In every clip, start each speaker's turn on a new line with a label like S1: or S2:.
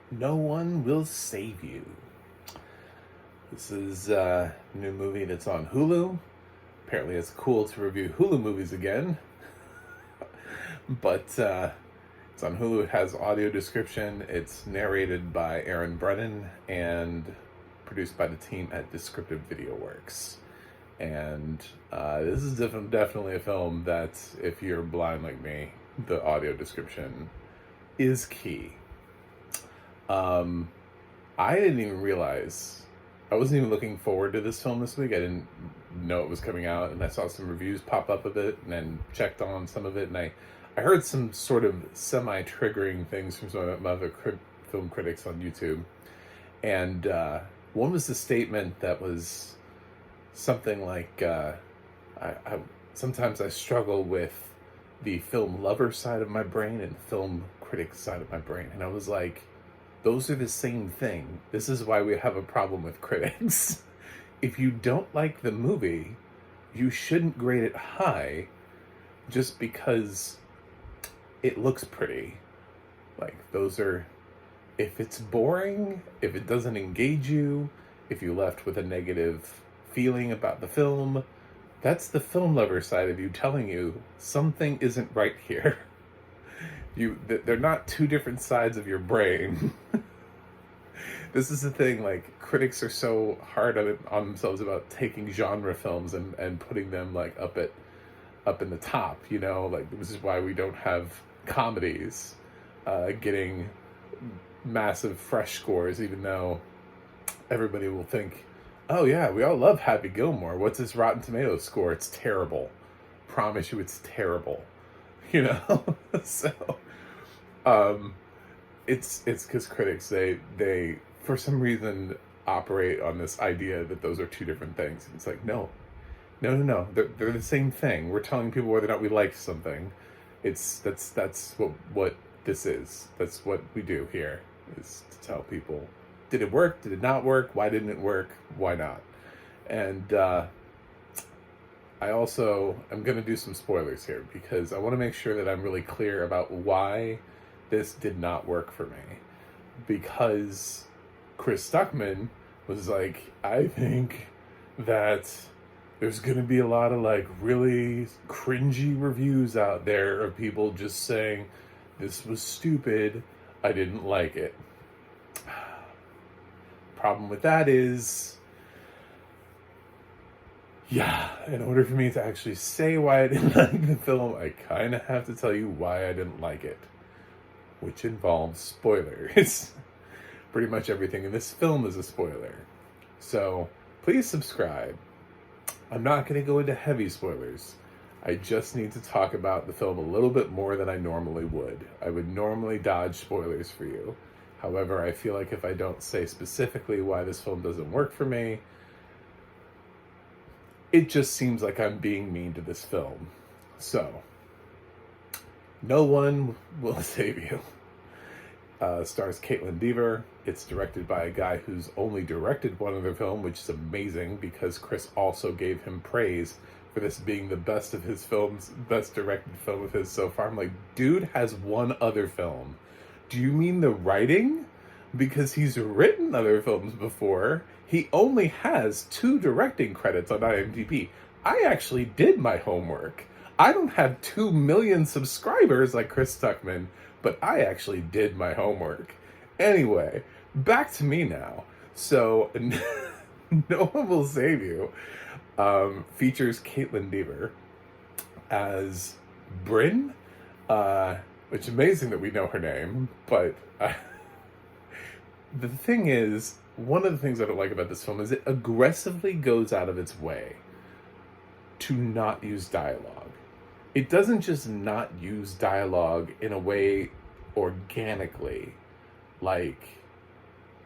S1: No One Will Save You. This is a new movie that's on Hulu. Apparently, it's cool to review Hulu movies again. But it's on Hulu. It has audio description. It's narrated by Aaron Brennan and produced by the team at Descriptive Video Works. And this is definitely a film that, if you're blind like me, the audio description is key. I didn't even realize, I wasn't even looking forward to this film this week. I didn't know it was coming out, and I saw some reviews pop up of it and then checked on some of it, and I heard some sort of semi-triggering things from some of my other film critics on YouTube. And one was the statement that was something like, I sometimes I struggle with the film lover side of my brain and film critic side of my brain. And I was like, those are the same thing. This is why we have a problem with critics. If you don't like the movie, you shouldn't grade it high just because it looks pretty. Like, those are, if it's boring, if it doesn't engage you, if you're left with a negative feeling about the film, that's the film lover side of you telling you something isn't right here. They're not two different sides of your brain. This is the thing, like, critics are so hard on themselves about taking genre films and putting them like up in the top, you know, like this is why we don't have comedies getting massive fresh scores, even though everybody will think, oh yeah, we all love Happy Gilmore. What's his Rotten Tomatoes score? It's terrible. Promise you it's terrible. You know? So it's because critics, they for some reason operate on this idea that those are two different things. And it's like, no. They're the same thing. We're telling people whether or not we like something. That's what this is. That's what we do here, is to tell people, did it work? Did it not work? Why didn't it work? Why not? And I also am going to do some spoilers here because I want to make sure that I'm really clear about why this did not work for me. Because Chris Stuckman was like, I think that there's going to be a lot of like really cringy reviews out there of people just saying, this was stupid, I didn't like it. Problem with that is, yeah, in order for me to actually say why I didn't like the film, I kind of have to tell you why I didn't like it, which involves spoilers. Pretty much everything in this film is a spoiler. So please subscribe. I'm not going to go into heavy spoilers. I just need to talk about the film a little bit more than I normally would. I would normally dodge spoilers for you. However, I feel like if I don't say specifically why this film doesn't work for me, it just seems like I'm being mean to this film. So, No One Will Save You. Stars Caitlin Dever. It's directed by a guy who's only directed one other film, which is amazing because Chris also gave him praise for this being the best of his films, best directed film of his so far. I'm like, dude has one other film. Do you mean the writing? Because he's written other films before. He only has 2 directing credits on IMDb. I actually did my homework. I don't have 2 million subscribers like Chris Stuckman, but I actually did my homework. Anyway, back to me now. So, No One Will Save You features Caitlin Dever as Bryn, which is amazing that we know her name, but the thing is, one of the things I don't like about this film is it aggressively goes out of its way to not use dialogue. It doesn't just not use dialogue in a way organically, like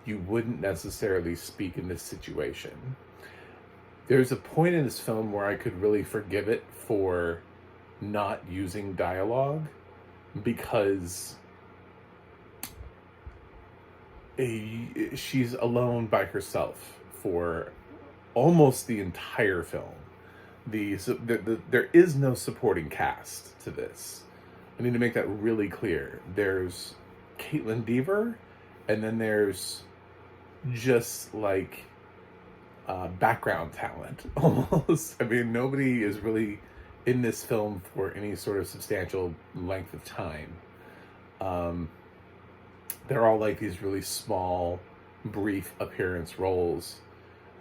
S1: you wouldn't necessarily speak in this situation. There's a point in this film where I could really forgive it for not using dialogue because she's alone by herself for almost the entire film. There is no supporting cast to this. I need to make that really clear. There's Caitlin Dever, and then there's just like background talent almost. I mean, nobody is really in this film for any sort of substantial length of time. Um, they're all like these really small, brief appearance roles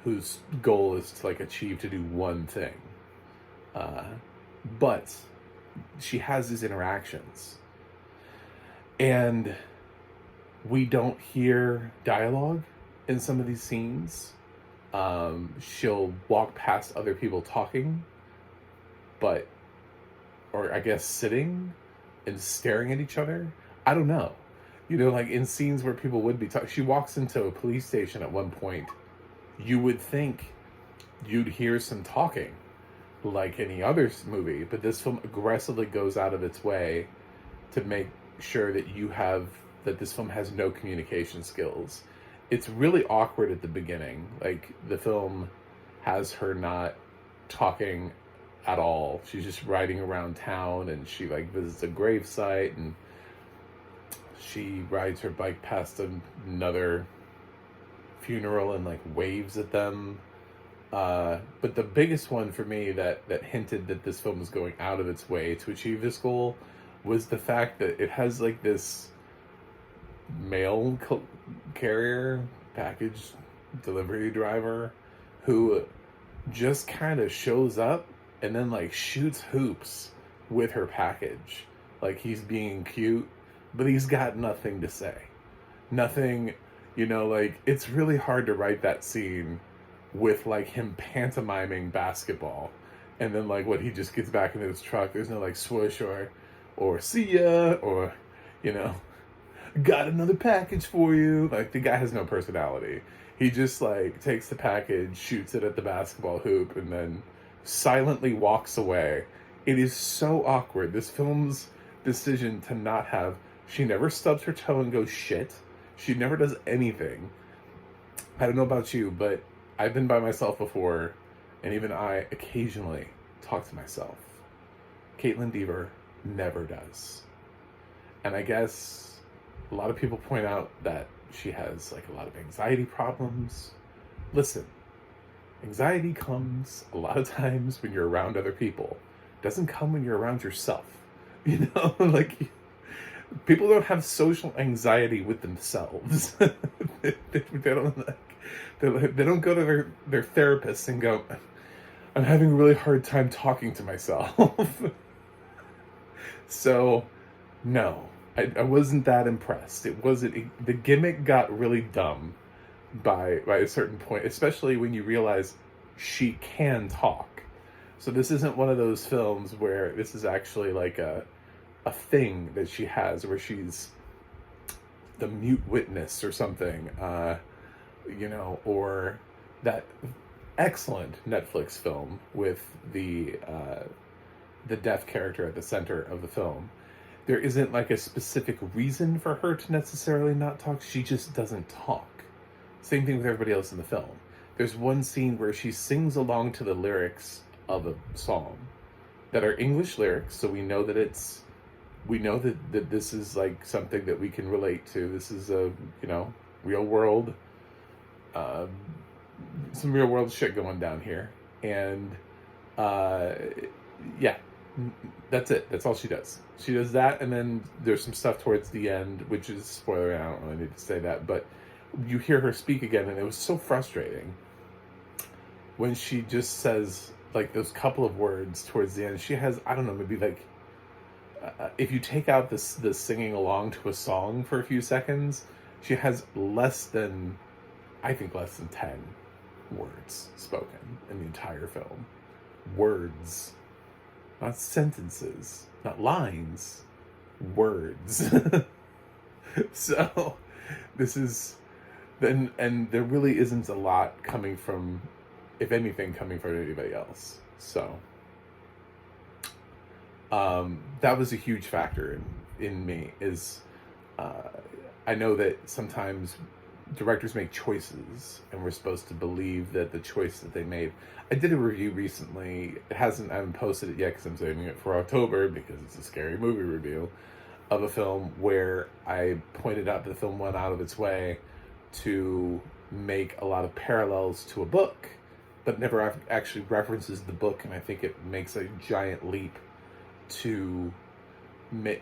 S1: whose goal is to like achieve to do one thing. Uh, but she has these interactions, and we don't hear dialogue in some of these scenes. She'll walk past other people talking, but, or I guess sitting and staring at each other. I don't know. You know, like in scenes where people would be talking, she walks into a police station at one point. You would think you'd hear some talking like any other movie, but this film aggressively goes out of its way to make sure that this film has no communication skills. It's really awkward at the beginning. Like, the film has her not talking at all. She's just riding around town, and she like visits a gravesite, and she rides her bike past another funeral and like waves at them. But the biggest one for me that hinted that this film was going out of its way to achieve this goal was the fact that it has like this mail carrier, package delivery driver, who just kind of shows up and then like shoots hoops with her package. Like, he's being cute, but he's got nothing to say. Nothing, you know, like, it's really hard to write that scene with like him pantomiming basketball, and then like when he just gets back into his truck, there's no like swoosh or see ya, or, you know, got another package for you. Like, the guy has no personality. He just like takes the package, shoots it at the basketball hoop, and then silently walks away. It is so awkward. This film's decision to not have, she never stubs her toe and goes shit. She never does anything. I don't know about you, but I've been by myself before, and even I occasionally talk to myself. Caitlin Dever never does. And I guess a lot of people point out that she has like a lot of anxiety problems. Listen, anxiety comes a lot of times when you're around other people. It doesn't come when you're around yourself. You know, like, people don't have social anxiety with themselves. they don't go to their therapist and go, I'm having a really hard time talking to myself. So, no, I wasn't that impressed. The gimmick got really dumb by a certain point, especially when you realize she can talk. So this isn't one of those films where this is actually like a thing that she has, where she's the mute witness or something, you know, or that excellent Netflix film with the deaf character at the center of the film. There isn't like a specific reason for her to necessarily not talk. She just doesn't talk. Same thing with everybody else in the film. There's one scene where she sings along to the lyrics of a song that are English lyrics, so we know that that this is like something that we can relate to. This is a, you know, real world, some real world shit going down here. And yeah, that's it. That's all she does. She does that, and then there's some stuff towards the end, which is spoiler. I don't really need to say that, but you hear her speak again, and it was so frustrating when she just says like those couple of words towards the end. She has, I don't know, maybe like, if you take out the singing along to a song for a few seconds, she has less than 10 words spoken in the entire film. Words. Not sentences. Not lines. Words. So, this is... And there really isn't a lot coming from, if anything, coming from anybody else. So... that was a huge factor in me, is I know that sometimes directors make choices and we're supposed to believe that the choice that they made. I did a review recently. I haven't posted it yet because I'm saving it for October because it's a scary movie review. of a film where I pointed out that the film went out of its way to make a lot of parallels to a book, but never actually references the book, and I think it makes a giant leap to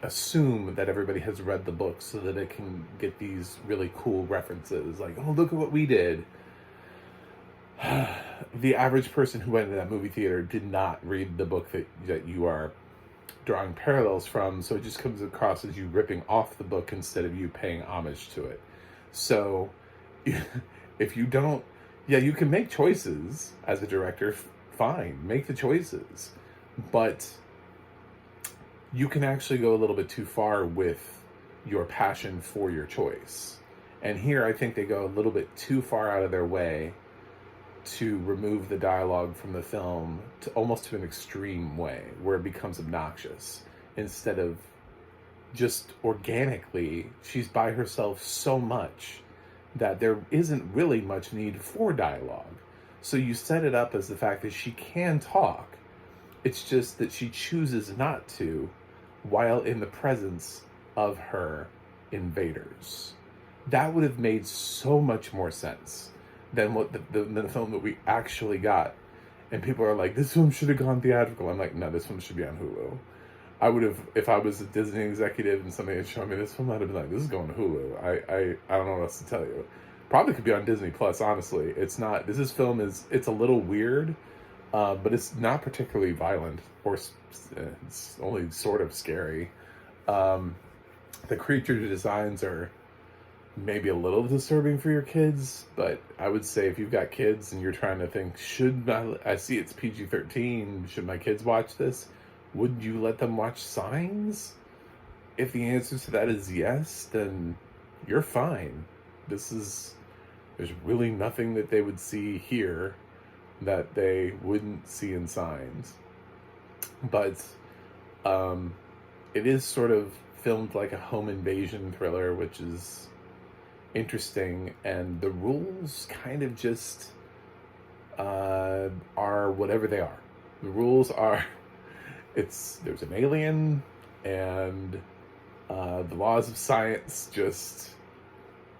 S1: assume that everybody has read the book so that it can get these really cool references, like, oh, look at what we did. The average person who went to that movie theater did not read the book that you are drawing parallels from, so it just comes across as you ripping off the book instead of you paying homage to it. So if you don't, you can make choices as a director, fine, make the choices, but you can actually go a little bit too far with your passion for your choice. And here I think they go a little bit too far out of their way to remove the dialogue from the film to almost to an extreme way where it becomes obnoxious instead of just organically. She's by herself so much that there isn't really much need for dialogue. So you set it up as the fact that she can talk. It's just that she chooses not to while in the presence of her invaders. That would have made so much more sense than what the film that we actually got. And people are like, this film should have gone theatrical. I'm like, no, this film should be on Hulu. I would have, if I was a Disney executive and somebody had shown me this film, I'd have been like, this is going to Hulu. I don't know what else to tell you. Probably could be on Disney Plus, honestly. It's not, this film it's a little weird, but it's not particularly violent, or it's only sort of scary. The creature designs are maybe a little disturbing for your kids, but I would say if you've got kids and you're trying to think, I see it's PG-13, should my kids watch this? Would you let them watch Signs? If the answer to that is yes, then you're fine. There's really nothing that they would see here that they wouldn't see in Signs. But it is sort of filmed like a home invasion thriller, which is interesting, and the rules kind of just are whatever they are. The rules are, there's an alien, and the laws of science just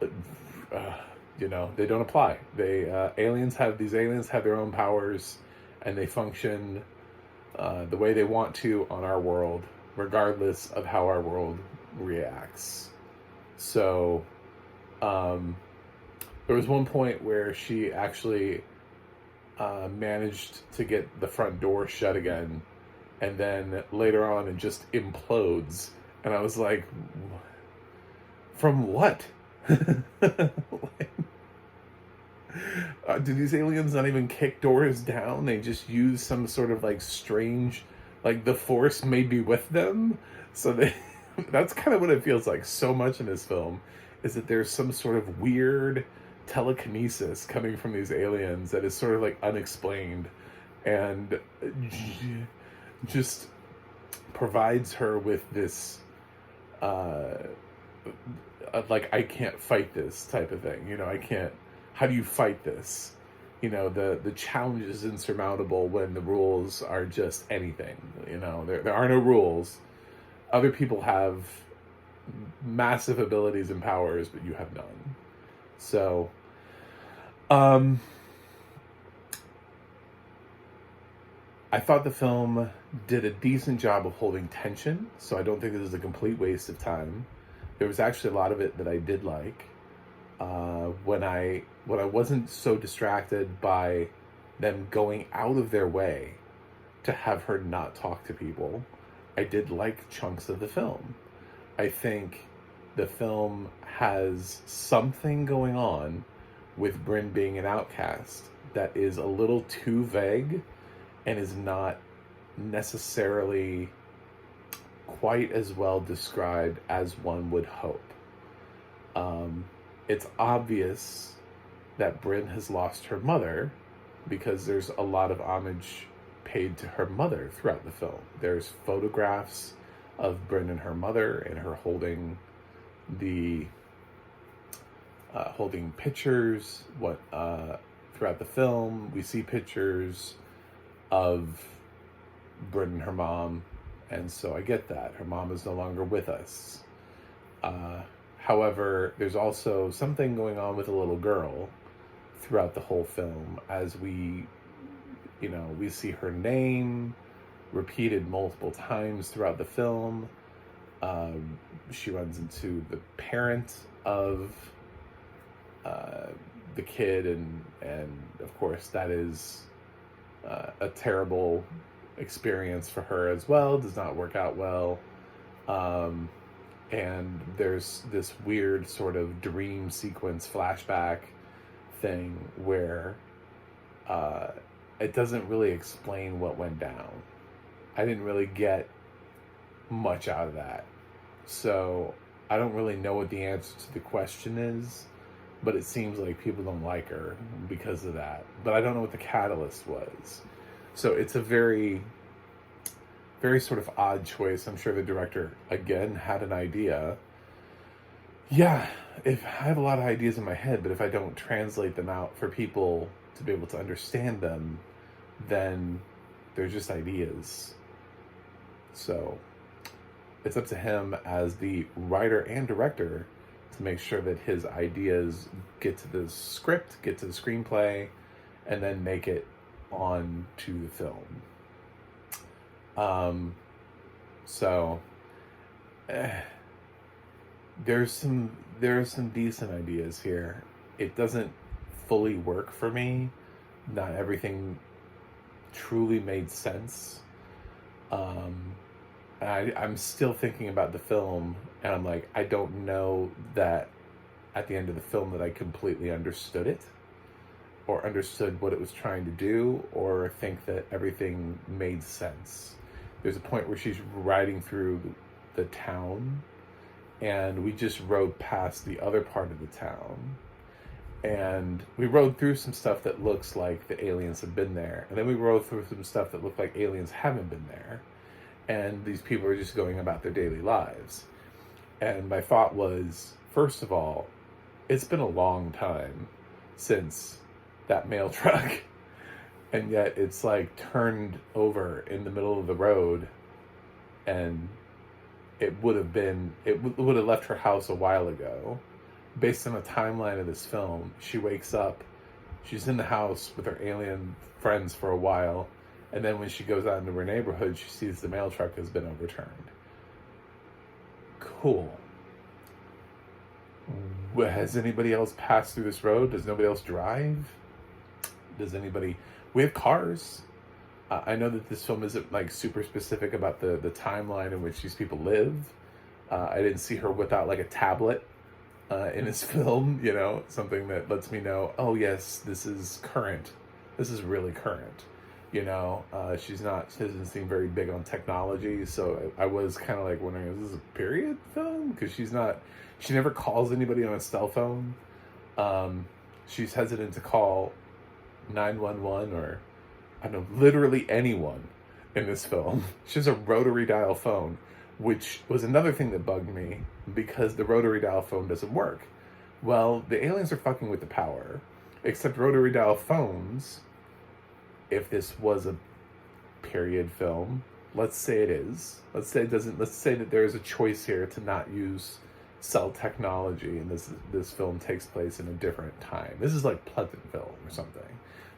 S1: they don't apply. Aliens have their own powers, and they function the way they want to on our world, regardless of how our world reacts. So there was one point where she actually managed to get the front door shut again, and then later on it just implodes, and I was like, from what? Do these aliens not even kick doors down? They just use some sort of like strange, like the force may be with them. So that's kind of what it feels like so much in this film, is that there's some sort of weird telekinesis coming from these aliens that is sort of like unexplained, and just provides her with this like, I can't fight this type of thing. How do you fight this? The challenge is insurmountable when the rules are just anything. There are no rules. Other people have massive abilities and powers, but you have none. So, I thought the film did a decent job of holding tension, so I don't think this is a complete waste of time. There was actually a lot of it that I did like. When I wasn't so distracted by them going out of their way to have her not talk to people, I did like chunks of the film. I think the film has something going on with Bryn being an outcast that is a little too vague and is not necessarily quite as well described as one would hope. It's obvious that Bryn has lost her mother because there's a lot of homage paid to her mother throughout the film. There's photographs of Bryn and her mother, and her holding pictures. Throughout the film, we see pictures of Bryn and her mom, And so I get that. Her mom is no longer with us. However, there's also something going on with a little girl throughout the whole film as we see her name repeated multiple times throughout the film. She runs into the parent of the kid, and of course that is a terrible experience for her as well. Does not work out well. And there's this weird sort of dream sequence flashback thing where it doesn't really explain what went down. I didn't really get much out of that. So I don't really know what the answer to the question is, but it seems like people don't like her because of that. But I don't know what the catalyst was. So it's a very, very sort of odd choice. I'm sure the director, again, had an idea. Yeah, if I have a lot of ideas in my head, but if I don't translate them out for people to be able to understand them, then they're just ideas. So it's up to him as the writer and director to make sure that his ideas get to the script, get to the screenplay, and then make it on to the film. There's some decent ideas here. It doesn't fully work for me. Not everything truly made sense. I'm still thinking about the film, and I'm like, I don't know that at the end of the film that I completely understood it, or understood what it was trying to do, or think that everything made sense. There's a point where she's riding through the town, and we just rode past the other part of the town, and we rode through some stuff that looks like the aliens have been there, and then we rode through some stuff that looked like aliens haven't been there, and these people are just going about their daily lives. And my thought was, first of all, it's been a long time since that mail truck, and yet it's like turned over in the middle of the road, and it would have left her house a while ago. Based on the timeline of this film, she wakes up, she's in the house with her alien friends for a while, and then when she goes out into her neighborhood, she sees the mail truck has been overturned. Cool. Has anybody else passed through this road? Does nobody else drive? We have cars. I know that this film isn't like super specific about the timeline in which these people live. I didn't see her whip out like a tablet in this film, something that lets me know, oh yes, this is current. This is really current. She doesn't seem very big on technology, so I was kind of like wondering, is this a period film? Because she never calls anybody on a cell phone. She's hesitant to call 911 or, I don't know, literally anyone in this film. She has a rotary dial phone, which was another thing that bugged me, because the rotary dial phone doesn't work. Well, the aliens are fucking with the power, except rotary dial phones, if this was a period film, let's say it is, let's say that there is a choice here to not use cell technology, and this film takes place in a different time. This is like Pleasantville or something.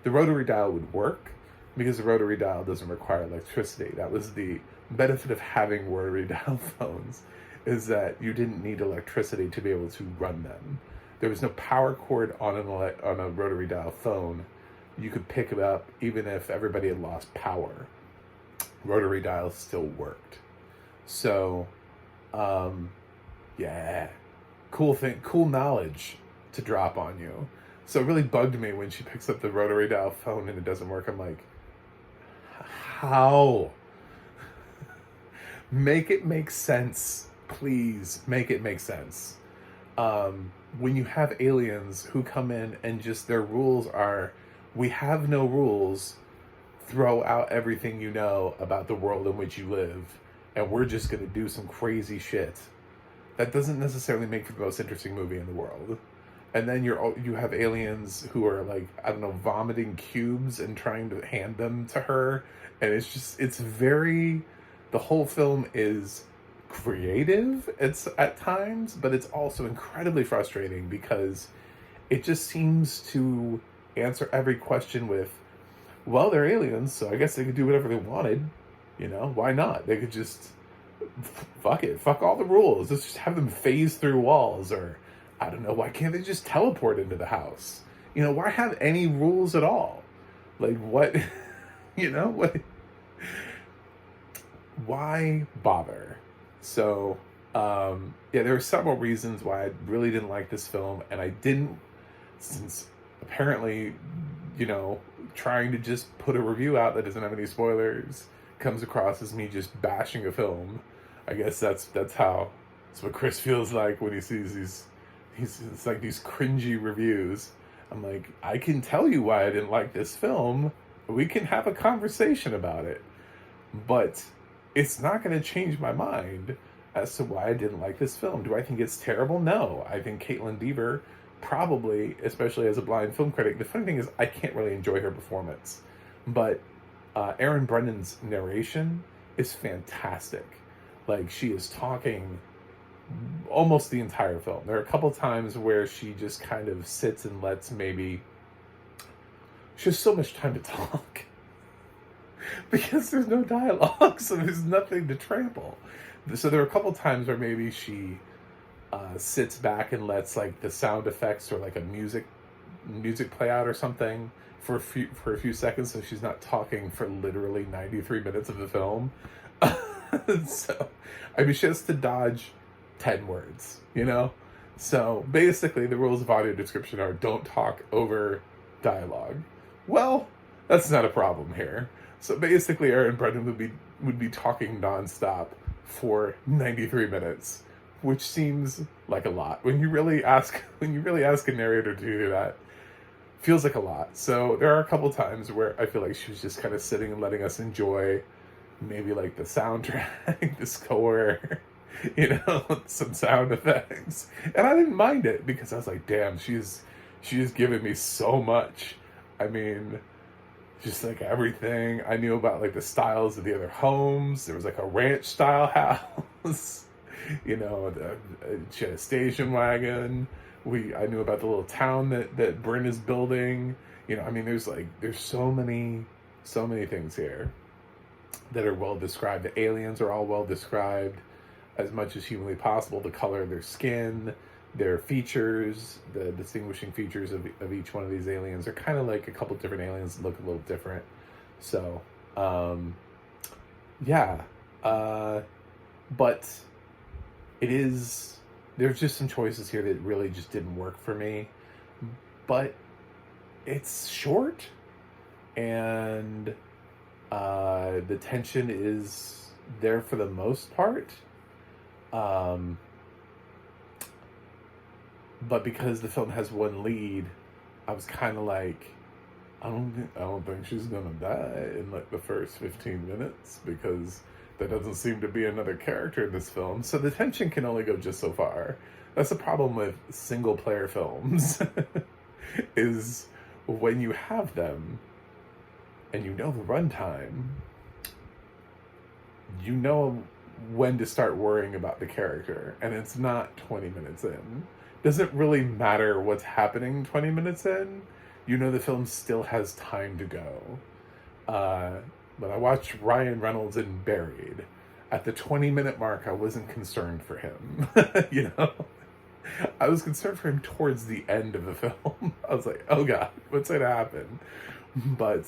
S1: The rotary dial would work because the rotary dial doesn't require electricity. That was the benefit of having rotary dial phones, is that you didn't need electricity to be able to run them. There was no power cord on a rotary dial phone. You could pick it up even if everybody had lost power. Rotary dials still worked. So, yeah, cool knowledge to drop on you. So it really bugged me when she picks up the rotary dial phone and it doesn't work. I'm like, how? Make it make sense, please. Make it make sense. When you have aliens who come in and just their rules are, we have no rules, throw out everything you know about the world in which you live, and we're just going to do some crazy shit. That doesn't necessarily make for the most interesting movie in the world. And then you have aliens who are like, I don't know, vomiting cubes and trying to hand them to her. And it's very the whole film is creative at times, but it's also incredibly frustrating because it just seems to answer every question with, well, they're aliens, so I guess they could do whatever they wanted. You know, why not? They could just fuck it, fuck all the rules. Let's just have them phase through walls, or I don't know, why can't they just teleport into the house? You know, why have any rules at all? Like, what? You know, what? Why bother? So, yeah, there are several reasons why I really didn't like this film, and I didn't, since apparently, you know, trying to just put a review out that doesn't have any spoilers comes across as me just bashing a film. I guess that's what Chris feels like when he sees it's like these cringy reviews. I'm like, I can tell you why I didn't like this film. We can have a conversation about it. But it's not going to change my mind as to why I didn't like this film. Do I think it's terrible? No. I think Caitlin Dever probably, especially as a blind film critic, the funny thing is I can't really enjoy her performance. But Erin Brennan's narration is fantastic. Like, she is talking almost the entire film. There are a couple times where she just kind of sits and lets maybe... She has so much time to talk. Because there's no dialogue, so there's nothing to trample. So there are a couple times where maybe she sits back and lets like the sound effects or like a music play out or something for a few seconds, so she's not talking for literally 93 minutes of the film. So, I mean, she has to dodge 10 words, you know? So basically the rules of audio description are don't talk over dialogue. Well, that's not a problem here. So basically Erin Brennan would be talking nonstop for 93 minutes, which seems like a lot. When you really ask a narrator to do that, feels like a lot. So there are a couple times where I feel like she was just kind of sitting and letting us enjoy maybe like the soundtrack, the score, you know, some sound effects. And I didn't mind it because I was like, damn, she's given me so much. I mean, just like everything. I knew about like the styles of the other homes. There was like a ranch style house, you know, she had a station wagon. I knew about the little town that Bryn is building. You know, I mean, there's so many things here that are well described. The aliens are all well described as much as humanly possible. The color of their skin, their features, the distinguishing features of each one of these aliens are kind of like a couple different aliens that look a little different. So, yeah. But there's just some choices here that really just didn't work for me. But it's short, and the tension is there for the most part. But because the film has one lead, I was kind of like, I don't think she's gonna die in like the first 15 minutes, because there doesn't seem to be another character in this film. So the tension can only go just so far. That's the problem with single player films, is when you have them and you know the runtime, you know when to start worrying about the character, and it's not 20 minutes in. Doesn't really matter what's happening 20 minutes in. You know the film still has time to go. When I watched Ryan Reynolds in Buried, at the 20-minute mark, I wasn't concerned for him. You know? I was concerned for him towards the end of the film. I was like, oh God, what's going to happen? But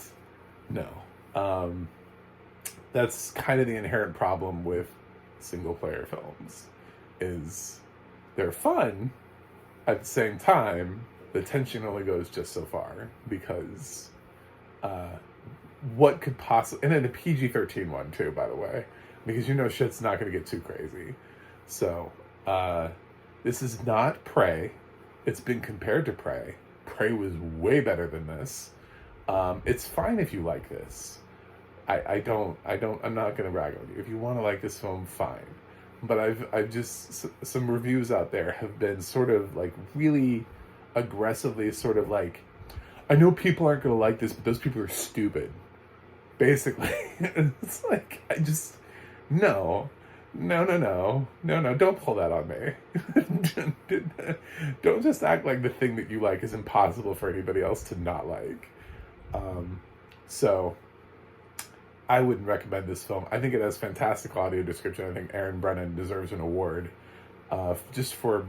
S1: no. That's kind of the inherent problem with single-player films, is they're fun. At the same time, the tension only goes just so far, because what could possibly... And in a PG-13 one, too, by the way, because you know shit's not going to get too crazy. So, this is not Prey. It's been compared to Prey. Prey was way better than this. It's fine if you like this. I'm not going to rag on you. If you want to like this film, fine. But I've just, some reviews out there have been sort of like really aggressively sort of like, I know people aren't going to like this, but those people are stupid. Basically. It's like, No, no, don't pull that on me. Don't just act like the thing that you like is impossible for anybody else to not like. So I wouldn't recommend this film. I think it has fantastic audio description. I think Erin Brennan deserves an award just for...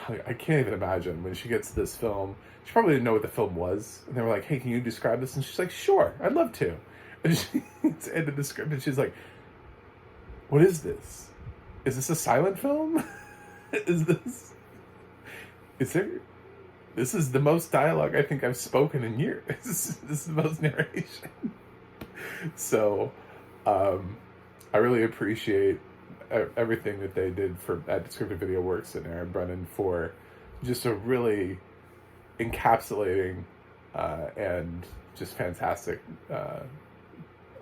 S1: I can't even imagine when she gets this film. She probably didn't know what the film was, and they were like, "Hey, can you describe this?" And she's like, "Sure, I'd love to." And it's ended the script, and she's like, "What is this? Is this a silent film? Is this? Is there? This is the most dialogue I think I've spoken in years. This is the most narration." So, I really appreciate everything that they did at Descriptive Video Works and Erin Brennan for just a really encapsulating and just fantastic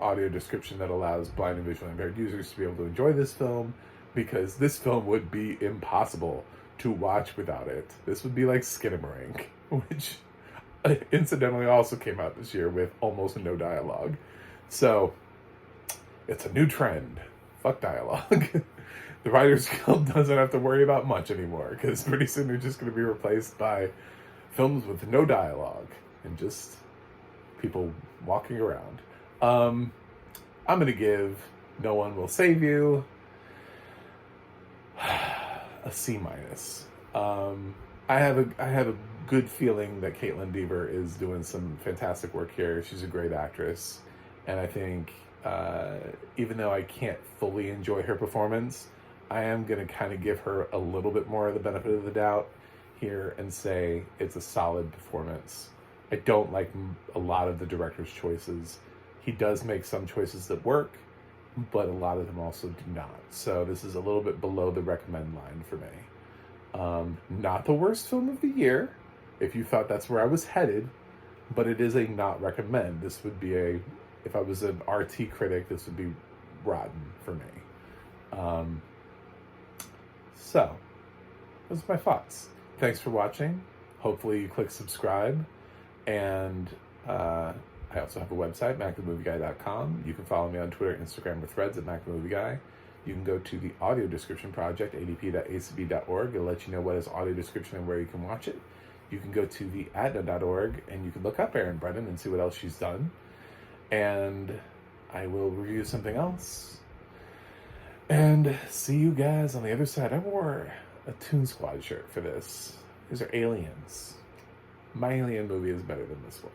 S1: audio description that allows blind and visually impaired users to be able to enjoy this film, because this film would be impossible to watch without it. This would be like Skinamarink, which incidentally also came out this year with almost no dialogue. So it's a new trend. Fuck dialogue. The Writers Guild doesn't have to worry about much anymore, because pretty soon they're just going to be replaced by films with no dialogue and just people walking around. I'm going to give No One Will Save You a C-. I have a good feeling that Caitlin Dever is doing some fantastic work here. She's a great actress, and I think even though I can't fully enjoy her performance, I am going to kind of give her a little bit more of the benefit of the doubt here and say it's a solid performance. I don't like a lot of the director's choices. He does make some choices that work, but a lot of them also do not. So this is a little bit below the recommend line for me. Not the worst film of the year, if you thought that's where I was headed, but it is a not recommend. This would be if I was an RT critic, this would be rotten for me. So, those are my thoughts. Thanks for watching. Hopefully you click subscribe. And I also have a website, MacTheMovieGuy.com. You can follow me on Twitter, Instagram, or Threads at MacTheMovieGuy. You can go to the Audio Description Project, adp.acb.org. It'll let you know what is audio description and where you can watch it. You can go to the ADNA.org, and you can look up Erin Brennan and see what else she's done. And I will review something else. And see you guys on the other side. I wore a Toon Squad shirt for this. These are aliens. My alien movie is better than this one.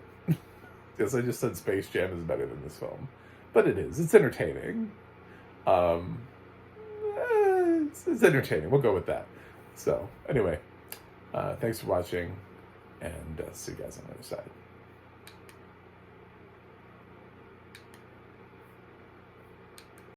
S1: Yes, I just said Space Jam is better than this film. But it is. It's entertaining. It's entertaining. We'll go with that. So, anyway, thanks for watching, and see you guys on the other side.